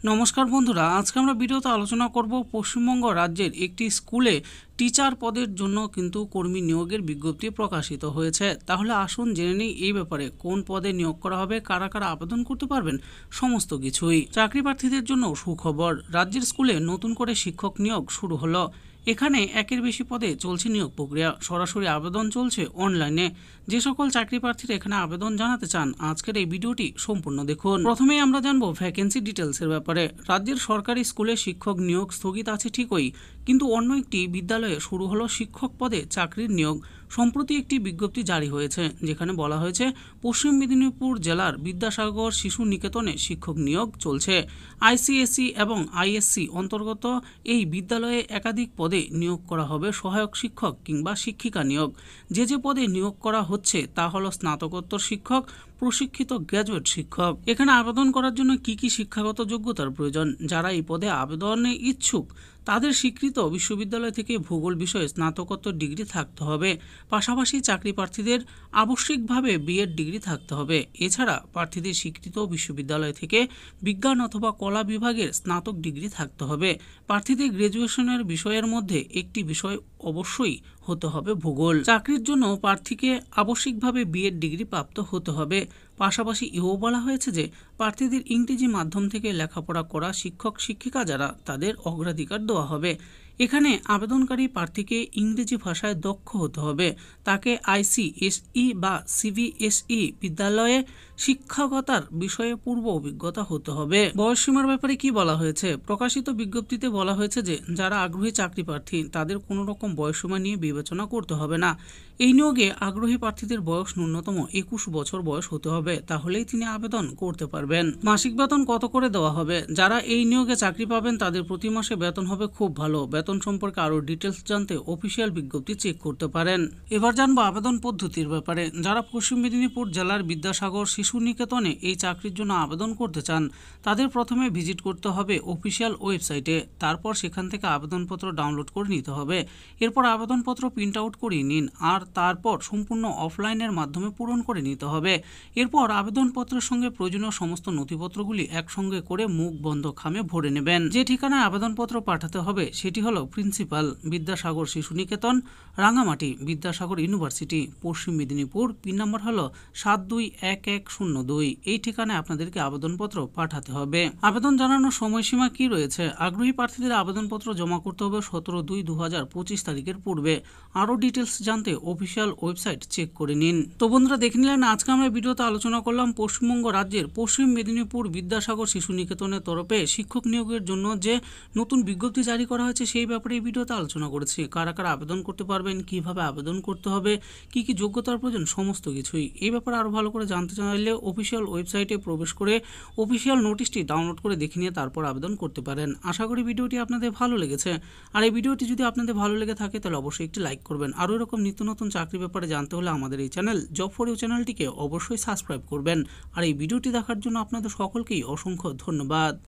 নমস্কার বন্ধুরা, আজকে আমরা ভিডিওতে আলোচনা করব পশ্চিমবঙ্গ রাজ্যের একটি স্কুলে টিচার পদের জন্য কিন্তু কর্মী নিয়োগের বিজ্ঞপ্তি প্রকাশিত হয়েছে। তাহলে আসুন জেনে নিই এই ব্যাপারে কোন পদে নিয়োগ করা হবে, কারা কারা আবেদন করতে পারবেন, সমস্ত কিছুই। চাকরি প্রার্থীদের জন্য সুখবর, রাজ্যের স্কুলে নতুন করে শিক্ষক নিয়োগ শুরু হলো। এখানে একের বেশি পদে চলছে নিয়োগ প্রক্রিয়া, সরাসরি আবেদন চলছে অনলাইনে। যে সকল চাকরি প্রার্থীরা এখানে আবেদন জানাতে চান আজকের এই ভিডিওটি সম্পূর্ণ দেখুন। প্রথমেই আমরা জানবো ভ্যাকেন্সি ডিটেলসের ব্যাপারে। রাজ্যের সরকারি স্কুলে শিক্ষক নিয়োগ স্থগিত আছে ঠিকই, কিন্তু অন্য একটি বিদ্যালয়ে শুরু হলো শিক্ষক পদে চাকরির নিয়োগ। সম্প্রতি একটি বিজ্ঞপ্তি জারি হয়েছে যেখানে বলা হয়েছে পশ্চিম মেদিনীপুর জেলার বিদ্যাসাগর শিশু নিকেতনে শিক্ষক নিয়োগ চলছে। আইসিএসসি এবং আইএসসি অন্তর্গত এই বিদ্যালয়ে একাধিক পদে নিয়োগ করা হবে সহায়ক শিক্ষক কিংবা শিক্ষিকা নিয়োগ। যে পদে নিয়োগ করা হচ্ছে তা হলো স্নাতকোত্তর শিক্ষক, প্রশিক্ষিত গ্র্যাজুয়েট শিক্ষক। এখানে আবেদন করার জন্য কি শিক্ষাগত যোগ্যতার প্রয়োজন? যারা এই পদে আবেদনে ইচ্ছুক তাদের স্বীকৃত বিশ্ববিদ্যালয় থেকে ভূগোল বিষয়ে স্নাতকোত্তর ডিগ্রি থাকতে হবে। পাশাপাশি চাকরি প্রার্থীদের আবশ্যিকভাবে বিএড ডিগ্রি থাকতে হবে। এছাড়া প্রার্থীদের স্বীকৃত বিশ্ববিদ্যালয় থেকে বিজ্ঞান অথবা কলা বিভাগের স্নাতক ডিগ্রি থাকতে হবে। প্রার্থীদের গ্র্যাজুয়েশনের বিষয়ের মধ্যে একটি বিষয় অবশ্যই হতে হবে ভূগোল। চাকরির জন্য প্রার্থীকে আবশ্যিকভাবে বিএড ডিগ্রি প্রাপ্ত হতে হবে। পাশাপাশি এও বলা হয়েছে যে প্রার্থীদের ইংরেজি মাধ্যম থেকে লেখাপড়া করা শিক্ষক শিক্ষিকা যারা তাদের অগ্রাধিকার দেওয়া হবে। এখানে আবেদনকারী প্রার্থীকে ইংরেজি ভাষায় দক্ষ হতে হবে। তাকে আইসিএসই বা সিবিএসই বিদ্যালয়ে শিক্ষকতার বিষয়ে পূর্ব অভিজ্ঞতা হতে হবে। বয়সসীমার ব্যাপারে কি বলা হয়েছে? প্রকাশিত বিজ্ঞপ্তিতে বলা হয়েছে যে যারা আগ্রহী চাকরি প্রার্থী তাদের কোনো রকম বয়সসীমা নিয়ে বিবেচনা করতে হবে না। এই নিয়োগে আগ্রহী প্রার্থীদের বয়স ন্যূনতম 21 বছর বয়স হতে হবে, তাহলেই তিনি আবেদন করতে পারবেন। মাসিক বেতন কত করে দেওয়া হবে? যারা এই নিয়োগে চাকরি পাবেন তাদের প্রতি মাসে বেতন হবে খুব ভালো। বেতন সম্পর্কে আরও ডিটেলস জানতে অফিসিয়াল বিজ্ঞপ্তি চেক করতে পারেন। এবার জানবো আবেদন পদ্ধতির ব্যাপারে। যারা পশ্চিম মেদিনীপুর জেলার বিদ্যাসাগর শিশু নিকেতনে এই চাকরির জন্য আবেদন করতে চান তাদের প্রথমে ভিজিট করতে হবে অফিসিয়াল ওয়েবসাইটে। তারপর সেখান থেকে আবেদনপত্র ডাউনলোড করে নিতে হবে। এরপর আবেদনপত্র প্রিন্ট আউট করিয়ে নিন আর তারপর সম্পূর্ণ অফলাইনের মাধ্যমে পূরণ করে নিতে হবে। এরপর আবেদনপত্রের সঙ্গে প্রয়োজনীয় সমস্ত নথিপত্রগুলি একসঙ্গে করে মুখ বন্ধ খামে ভরে নেবেন। যে ঠিকানায় আবেদনপত্র পাঠাতে হবে সেটি হলো প্রিন্সিপাল, বিদ্যাসাগর শিশু নিকেতন, রাঙামাটি, বিদ্যাসাগর ইউনিভার্সিটি, পশ্চিম মেদিনীপুর। পিন নাম্বার হলো 721102। এই ঠিকানায় আপনাদেরকে আবেদনপত্র পাঠাতে হবে। আবেদন জানানোর সময়সীমা কি রয়েছে? আগ্রহী প্রার্থীদের আবেদনপত্র জমা করতে হবে 17/2/2025 তারিখের পূর্বে। আরও ডিটেলস জানতে অফিসিয়াল ওয়েবসাইট চেক করে নিন। তো বন্ধুরা, দেখে নিলেন আজকে আমরা ভিডিওতে আলোচনা করলাম পশ্চিমবঙ্গ রাজ্যের পশ্চিম মেদিনীপুর বিদ্যাসাগর শিশু নিকেতনের তরফে শিক্ষক নিয়োগের জন্য যে নতুন বিজ্ঞপ্তি জারি করা হয়েছে সেই ব্যাপারে এই ভিডিওতে আলোচনা করেছি। কারা কারা আবেদন করতে পারবেন, কিভাবে আবেদন করতে হবে, কি যোগ্যতার প্রয়োজন, সমস্ত কিছুই। এই ব্যাপারে আরও ভালো করে জানতে চাইলে অফিসিয়াল ওয়েবসাইটে প্রবেশ করে অফিসিয়াল নোটিশটি ডাউনলোড করে দেখে নিয়ে তারপর আবেদন করতে পারেন। আশা করি ভিডিওটি আপনাদের ভালো লেগেছে। আর এই ভিডিওটি যদি আপনাদের ভালো লেগে থাকে তাহলে অবশ্যই একটি লাইক করবেন। আরও এরকম নিত্য নতুন চাকরি ব্যাপারে জানতে হলে আমাদের এই চ্যানেল জব ফর ইউ চ্যানেলটিকে অবশ্যই সাবস্ক্রাইব করবেন। আর এই ভিডিওটি দেখার জন্য আপনাদের সকলকেই অসংখ্য ধন্যবাদ।